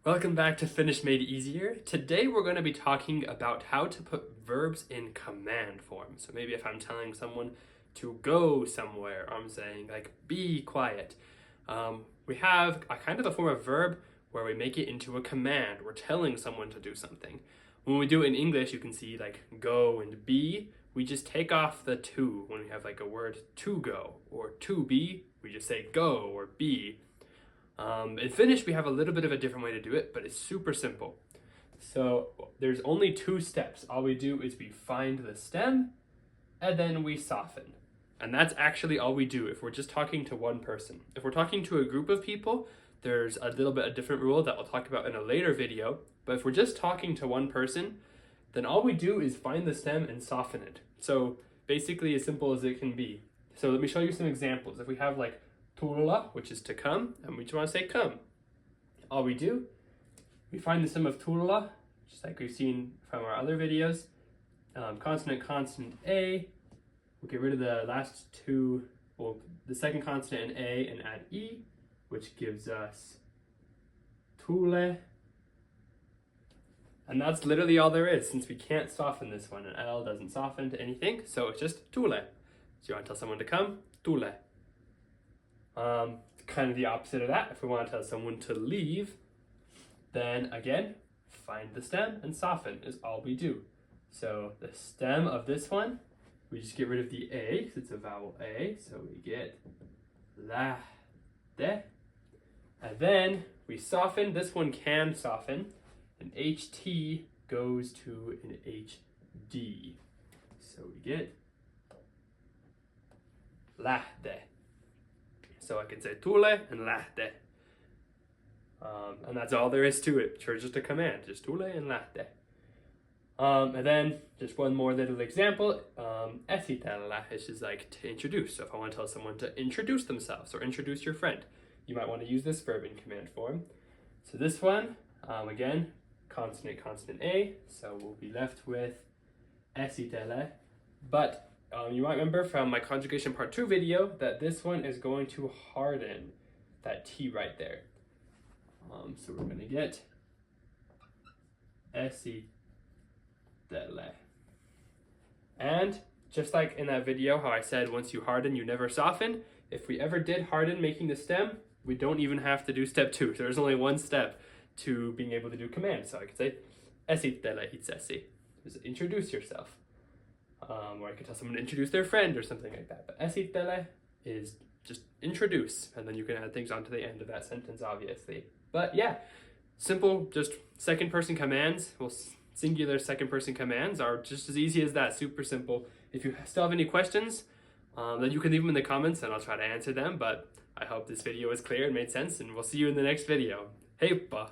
Welcome back to Finnish Made Easier. Today we're going to be talking about how to put verbs in command form. So maybe if I'm telling someone to go somewhere, or I'm saying like be quiet. We have a kind of a form of verb where we make it into a command. We're telling someone to do something. When we do it in English, you can see like go and be. We just take off the to when we have like a word to go or to be. We just say go or be. In Finnish, we have a little bit of a different way to do it, but it's super simple. So there's only two steps. All we do is we find the stem and then we soften. And that's actually all we do if we're just talking to one person. If we're talking to a group of people, there's a little bit a different rule that we'll talk about in a later video. But if we're just talking to one person, then all we do is find the stem and soften it. So basically as simple as it can be. So let me show you some examples. If we have like tulla, which is to come, and we just want to say come. All we do, we find the stem of tulla, just like we've seen from our other videos. Consonant A. We'll get rid of the last two, well, the second consonant in A and add E, which gives us tule. And that's literally all there is, since we can't soften this one. An L doesn't soften to anything, so it's just tule. So you want to tell someone to come, tule. Kind of the opposite of that. If we want to tell someone to leave, then again, find the stem and soften is all we do. So the stem of this one, we just get rid of the A, because it's a vowel A, so we get la, de. And then we soften. This one can soften. An HT goes to an HD. So we get lähde. So I can say tule and lähde. And that's all there is to it. It's just a command, just tule and lähde. And then just one more little example. Esitellä is just like to introduce. So if I want to tell someone to introduce themselves or introduce your friend, you might want to use this verb in command form. So this one, again, consonant A. So we'll be left with esitellä. But you might remember from my conjugation part 2 video that this one is going to harden that T right there. So we're going to get esitellä. And just like in that video how I said once you harden you never soften, if we ever did harden making the stem, we don't even have to do step 2. There's only one step to being able to do commands. So I could say esitellä itsesi. Just introduce yourself. Or I could tell someone to introduce their friend or something like that. But esitellä is just introduce, and then you can add things onto the end of that sentence, obviously. But yeah, simple, just second person commands. Well, singular second person commands are just as easy as that, super simple. If you still have any questions, then you can leave them in the comments and I'll try to answer them. But I hope this video was clear and made sense, and we'll see you in the next video. Heippa!